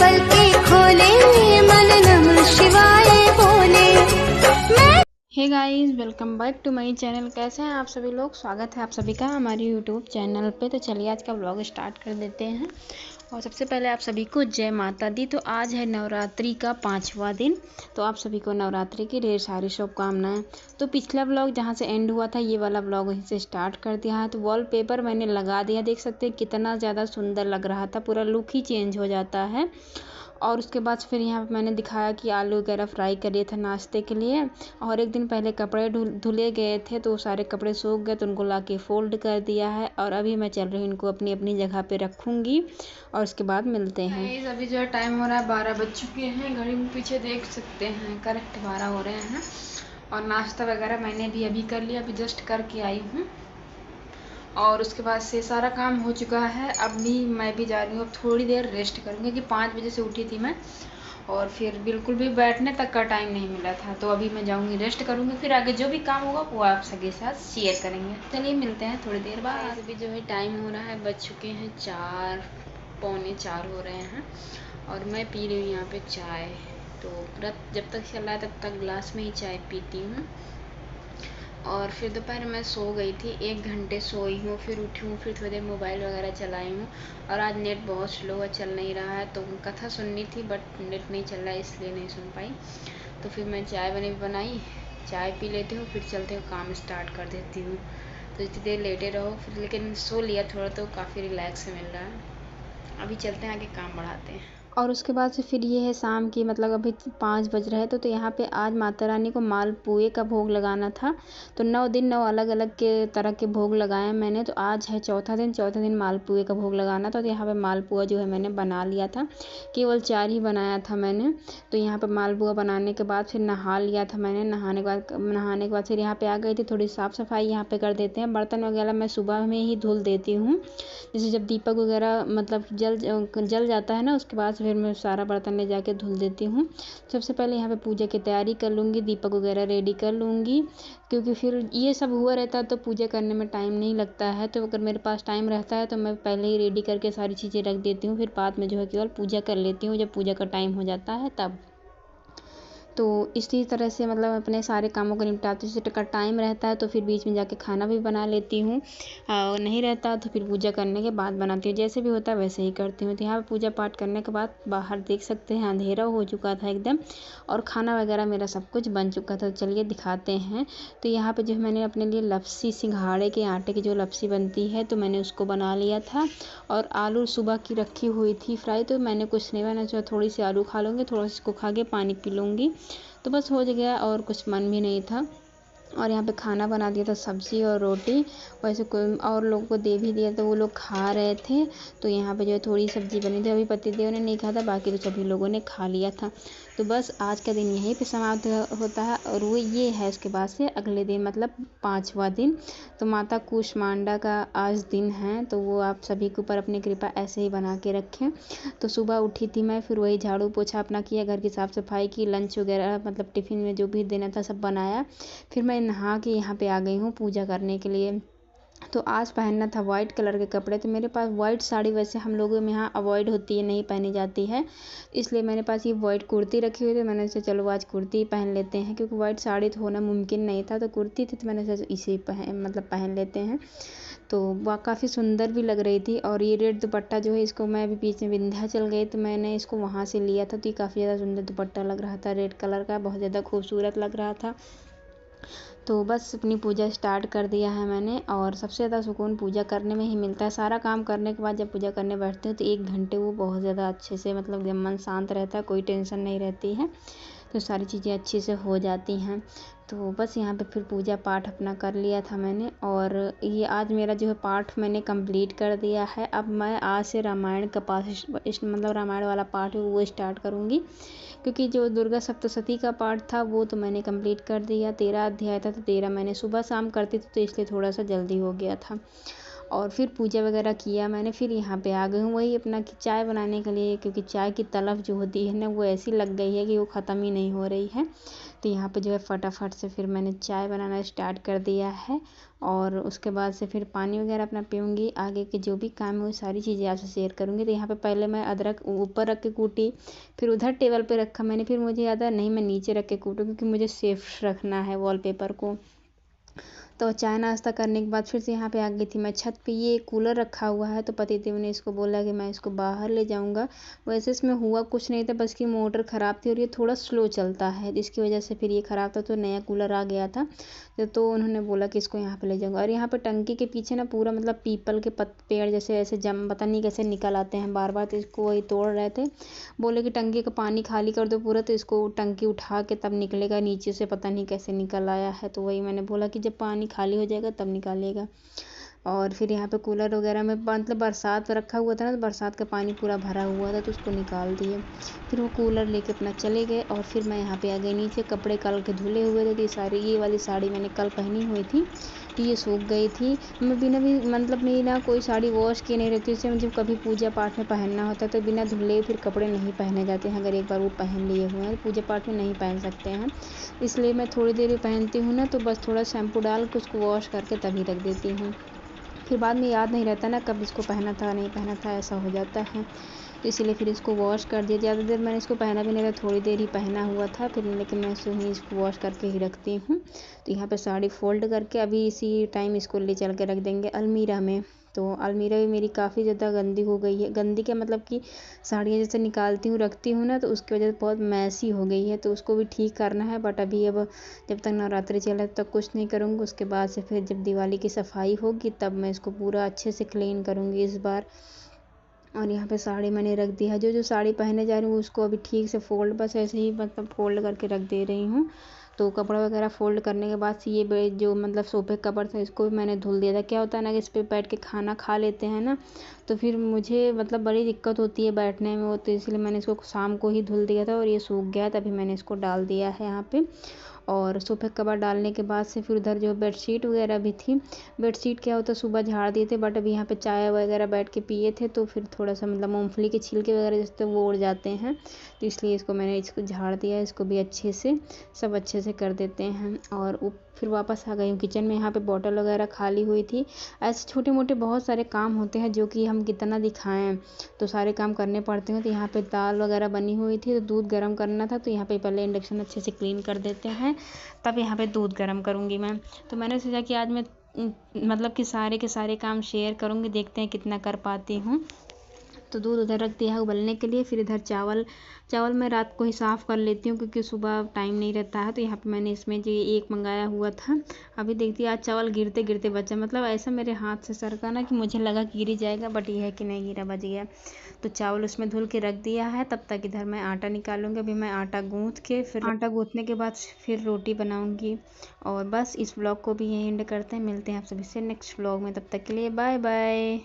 पल के खोले, मन नमः शिवाय बोले। Hey guys, welcome back to my channel. कैसे हैं आप सभी लोग? स्वागत है आप सभी का हमारे यूट्यूब चैनल पे। तो चलिए आज का व्लॉग स्टार्ट कर देते हैं। और सबसे पहले आप सभी को जय माता दी। तो आज है नवरात्रि का 5वां दिन। तो आप सभी को नवरात्रि की ढेर सारी शुभकामनाएं। तो पिछला व्लॉग जहां से एंड हुआ था, ये वाला व्लॉग वहीं से स्टार्ट कर दिया है। तो वॉलपेपर मैंने लगा दिया, देख सकते हैं कितना ज़्यादा सुंदर लग रहा था, पूरा लुक ही चेंज हो जाता है। और उसके बाद फिर यहाँ पे मैंने दिखाया कि आलू वगैरह फ्राई करिए थे नाश्ते के लिए। और एक दिन पहले कपड़े धुले गए थे, तो सारे कपड़े सूख गए, तो उनको ला के फोल्ड कर दिया है। और अभी मैं चल रही हूँ, इनको अपनी अपनी जगह पे रखूँगी और उसके बाद मिलते हैं। अभी जो है टाइम हो रहा है 12 बज चुके हैं। घड़ी में पीछे देख सकते हैं, करेक्ट 12 हो रहे हैं। और नाश्ता वगैरह मैंने भी अभी कर लिया, अभी जस्ट करके आई हूँ। और उसके बाद से सारा काम हो चुका है। अभी मैं भी जा रही हूँ, अब थोड़ी देर रेस्ट करूँगी कि 5 बजे से उठी थी मैं, और फिर बिल्कुल भी बैठने तक का टाइम नहीं मिला था। तो अभी मैं जाऊँगी, रेस्ट करूँगी, फिर आगे जो भी काम होगा वो आप सबके साथ शेयर करेंगे। चलिए मिलते हैं थोड़ी देर बाद। अभी जो है टाइम हो रहा है, बज चुके हैं 4, पौने 4 हो रहे हैं। और मैं पी रही हूँ यहाँ पे चाय। तो व्रत जब तक चल रहा है तब तक ग्लास में ही चाय पीती हूँ। और फिर दोपहर में सो गई थी, 1 घंटे सोई हूँ, फिर उठी हूँ, फिर थोड़ी देर मोबाइल वगैरह चलाई हूँ। और आज नेट बहुत स्लो है, चल नहीं रहा है। तो कथा सुननी थी बट नेट नहीं चल रहा है, इसलिए नहीं सुन पाई। तो फिर मैं चाय बनाई, चाय पी लेती हूँ, फिर चलते हुए काम स्टार्ट कर देती हूँ। तो इतनी देर लेटे रहो फिर, लेकिन सो लिया थोड़ा तो काफ़ी रिलैक्स मिल रहा है। अभी चलते हैं आगे, काम बढ़ाते हैं। और उसके बाद से फिर ये है शाम की, मतलब अभी 5 बज रहे थे। तो यहाँ पे आज माता रानी को मालपुए का भोग लगाना था। तो 9 दिन 9 अलग अलग के तरह के भोग लगाए मैंने। तो आज है चौथा दिन मालपुए का भोग लगाना था। तो यहाँ पे मालपुआ जो है मैंने बना लिया था, केवल 4 ही बनाया था मैंने। तो यहाँ पे मालपुआ बनाने के बाद फिर नहा लिया था मैंने। नहाने के बाद फिर यहाँ पे आ गई थी, थोड़ी साफ़ सफाई यहाँ पे कर देते हैं। बर्तन वगैरह मैं सुबह में ही धुल देती हूँ, जैसे जब दीपक वगैरह मतलब जल जाता है ना, उसके बाद फिर मैं सारा बर्तन ले जाके धुल देती हूँ। सबसे पहले यहाँ पे पूजा की तैयारी कर लूँगी, दीपक वगैरह रेडी कर लूँगी, क्योंकि फिर ये सब हुआ रहता है तो पूजा करने में टाइम नहीं लगता है। तो अगर मेरे पास टाइम रहता है तो मैं पहले ही रेडी करके सारी चीज़ें रख देती हूँ, फिर बाद में जो है केवल पूजा कर लेती हूँ जब पूजा का टाइम हो जाता है तब। तो इसी तरह से मतलब अपने सारे कामों को निपटाती हूँ। जैसे टाइम रहता है तो फिर बीच में जाके खाना भी बना लेती हूँ, और नहीं रहता तो फिर पूजा करने के बाद बनाती हूँ। जैसे भी होता है वैसे ही करती हूँ। तो यहाँ पर पूजा पाठ करने के बाद बाहर देख सकते हैं अंधेरा हो चुका था एकदम, और खाना वगैरह मेरा सब कुछ बन चुका था। चलिए दिखाते हैं। तो यहाँ पर जो मैंने अपने लिए लपसी, सिंघाड़े के आटे की जो लपसी बनती है, तो मैंने उसको बना लिया था। और आलू सुबह की रखी हुई थी फ्राई, तो मैंने कुछ नहीं बनाया, थोड़ी सी आलू खा लूँगी, थोड़ा सा इसको खा के पानी पी लूँगी, तो बस हो गया। और कुछ मन भी नहीं था। और यहाँ पे खाना बना दिया था, सब्ज़ी और रोटी। वैसे कोई और लोगों को दे भी दिया, तो वो लोग खा रहे थे। तो यहाँ पे जो है थोड़ी सब्ज़ी बनी थी, अभी पतिदेव ने नहीं खाया था, बाकी तो सभी लोगों ने खा लिया था। तो बस आज का दिन यहीं पे समाप्त होता है। और वो ये है उसके बाद से अगले दिन, मतलब 5वां दिन। तो माता कूष्मांडा का आज दिन है, तो वो आप सभी के ऊपर अपनी कृपा ऐसे ही बना के रखें। तो सुबह उठी थी मैं, फिर वही झाड़ू पोछा अपना किया, घर की साफ़ सफाई की, लंच वगैरह मतलब टिफ़िन में जो भी देना था सब बनाया। फिर मैं नहा के यहाँ पे आ गई हूँ पूजा करने के लिए। तो आज पहनना था वाइट कलर के कपड़े। तो मेरे पास वाइट साड़ी वैसे हम लोगों में यहाँ अवॉइड होती है, नहीं पहनी जाती है, इसलिए मेरे पास ये वाइट कुर्ती रखी हुई थी। मैंने सोचा चलो आज कुर्ती ही पहन लेते हैं, क्योंकि वाइट साड़ी तो होना मुमकिन नहीं था। तो कुर्ती थी तो मैंने सोचा इसे पहन लेते हैं। तो वह काफ़ी सुंदर भी लग रही थी। और ये रेड दुपट्टा जो है, इसको मैं अभी बीच में विंध्याचल गई तो मैंने इसको वहाँ से लिया था। तो ये काफ़ी ज़्यादा सुंदर दुपट्टा लग रहा था, रेड कलर का, बहुत ज़्यादा खूबसूरत लग रहा था। तो बस अपनी पूजा स्टार्ट कर दिया है मैंने। और सबसे ज़्यादा सुकून पूजा करने में ही मिलता है। सारा काम करने के बाद जब पूजा करने बैठते हैं तो 1 घंटे वो बहुत ज़्यादा अच्छे से, मतलब मन शांत रहता है, कोई टेंशन नहीं रहती है, तो सारी चीज़ें अच्छे से हो जाती हैं। तो बस यहाँ पे फिर पूजा पाठ अपना कर लिया था मैंने। और ये आज मेरा जो है पाठ मैंने कंप्लीट कर दिया है। अब मैं आज से रामायण का पाठ, मतलब रामायण वाला पाठ है वो स्टार्ट करूँगी, क्योंकि जो दुर्गा सप्तशती का पाठ था वो तो मैंने कंप्लीट कर दिया। 13 अध्याय था, तो 13 मैंने सुबह शाम करती थी, तो इसलिए थोड़ा सा जल्दी हो गया था। और फिर पूजा वगैरह किया मैंने। फिर यहाँ पे आ गई हूँ वही अपना चाय बनाने के लिए, क्योंकि चाय की तलब जो होती है ना वो ऐसी लग गई है कि वो ख़त्म ही नहीं हो रही है। तो यहाँ पे जो है फटाफट से फिर मैंने चाय बनाना स्टार्ट कर दिया है। और उसके बाद से फिर पानी वगैरह अपना पीऊँगी। आगे के जो भी काम है वो सारी चीज़ें आपसे शेयर करूँगी। तो यहाँ पे पहले मैं अदरक ऊपर रख के कूटी, फिर उधर टेबल पे रखा मैंने। फिर मुझे याद आया नहीं, मैं नीचे रख के कूटूँ क्योंकि मुझे सेफ रखना है वॉलपेपर को। तो चाय नाश्ता करने के बाद फिर से यहाँ पे आ गई थी मैं छत पे। ये कूलर रखा हुआ है तो पतिदेव ने इसको बोला कि मैं इसको बाहर ले जाऊँगा। वैसे इसमें हुआ कुछ नहीं था, बस की मोटर ख़राब थी और ये थोड़ा स्लो चलता है, जिसकी वजह से फिर ये ख़राब था। तो नया कूलर आ गया था तो उन्होंने बोला कि इसको यहाँ पे ले जाऊँगा। और यहाँ पे टंकी के पीछे ना पूरा मतलब पीपल के पेड़ जैसे ऐसे पता नहीं कैसे निकल आते हैं बार बार, तो इसको वही तोड़ रहे थे। बोले कि टंकी का पानी खाली कर दो पूरा, तो इसको टंकी उठा के तब निकलेगा, नीचे से पता नहीं कैसे निकल आया है। तो वही मैंने बोला कि जब पानी खाली हो जाएगा तब निकालिएगा। और फिर यहाँ पे कूलर वगैरह में मतलब बरसात रखा हुआ था ना, तो बरसात का पानी पूरा भरा हुआ था तो उसको निकाल दिए। फिर वो कूलर लेके अपना चले गए। और फिर मैं यहाँ पे आ गई नीचे। कपड़े कल के धुले हुए थे, ये वाली साड़ी मैंने कल पहनी हुई थी तो ये सूख गई थी। मैं बिना भी मतलब मेरी ना कोई साड़ी वॉश की नहीं रहती, इससे मुझे कभी पूजा पाठ में पहनना होता है तो बिना धुले फिर कपड़े नहीं पहने जाते हैं। अगर एक बार वो पहन लिए हुए हैं तो पूजा पाठ में नहीं पहन सकते हैं, इसलिए मैं थोड़ी देर ही पहनती हूँ ना, तो बस थोड़ा शैम्पू डाल के उसको वॉश करके तभी रख देती हूँ। फिर बाद में याद नहीं रहता ना कब इसको पहना था नहीं पहना था, ऐसा हो जाता है। तो इसीलिए फिर इसको वॉश कर दिया। ज़्यादा देर मैंने इसको पहना भी नहीं था, थोड़ी देर ही पहना हुआ था फिर, लेकिन मैं इसको वॉश करके ही रखती हूँ। तो यहाँ पे साड़ी फ़ोल्ड करके अभी इसी टाइम इसको ले चल के रख देंगे अलमीरा में। तो अलमीरा भी मेरी काफ़ी ज़्यादा गंदी हो गई है। गंदी क्या मतलब कि साड़ियाँ जैसे निकालती हूँ रखती हूँ ना, तो उसकी वजह से बहुत मैसी हो गई है, तो उसको भी ठीक करना है। बट अभी अब जब तक नवरात्रि चले तब तक कुछ नहीं करूँगी। उसके बाद से फिर जब दिवाली की सफाई होगी तब मैं इसको पूरा अच्छे से क्लीन करूँगी इस बार। और यहाँ पे साड़ी मैंने रख दी है। जो साड़ी पहने जा रही हूँ उसको अभी ठीक से फ़ोल्ड, बस ऐसे ही मतलब फ़ोल्ड करके रख दे रही हूँ। तो कपड़ा वगैरह फ़ोल्ड करने के बाद से ये जो मतलब सोफ़े कवर था इसको भी मैंने धुल दिया था। क्या होता है ना कि इस पे बैठ के खाना खा लेते हैं ना, तो फिर मुझे मतलब बड़ी दिक्कत होती है बैठने में वो, तो इसलिए मैंने इसको शाम को ही धुल दिया था और ये सूख गया, तभी मैंने इसको डाल दिया है यहाँ पे। और सोफ़े कवर डालने के बाद से फिर उधर जो बेडशीट वगैरह भी थी, बेडशीट क्या होता है सुबह झाड़ दिए थे, बट अभी यहाँ पे चाय वगैरह बैठ के पिए थे तो फिर थोड़ा सा मतलब मूंगफली के छिलके वगैरह जैसे वो उड़ जाते हैं, तो इसलिए इसको झाड़ दिया। इसको भी अच्छे से सब अच्छे से कर देते हैं। और फिर वापस आ गई हूँ किचन में। यहाँ पे बॉटल वगैरह खाली हुई थी। ऐसे छोटे मोटे बहुत सारे काम होते हैं जो कि हम कितना दिखाएं, तो सारे काम करने पड़ते हैं। तो यहाँ पे दाल वगैरह बनी हुई थी तो दूध गर्म करना था, तो यहाँ पे पहले इंडक्शन अच्छे से क्लीन कर देते हैं, तब यहाँ पे दूध गर्म करूँगी मैं। तो मैंने सोचा कि आज मैं मतलब कि सारे के सारे काम शेयर करूँगी, देखते हैं कितना कर पाती हूँ। तो दूध उधर रख दिया है उबलने के लिए। फिर इधर चावल मैं रात को ही साफ़ कर लेती हूँ क्योंकि सुबह टाइम नहीं रहता है। तो यहाँ पे मैंने इसमें जो एक मंगाया हुआ था, अभी देखती आज चावल गिरते गिरते बचा, मतलब ऐसा मेरे हाथ से सरका ना कि मुझे लगा गिर ही जाएगा, बट ये है कि नहीं गिरा, बच गया। तो चावल उसमें धुल के रख दिया है। तब तक इधर मैं आटा निकालूंगी। अभी मैं आटा गूँथ के फिर आटा गूँथने के बाद फिर रोटी बनाऊँगी। और बस इस व्लॉग को भी यहीं एंड करते हैं। मिलते हैं आप सभी से नेक्स्ट व्लॉग में, तब तक के लिए बाय बाय।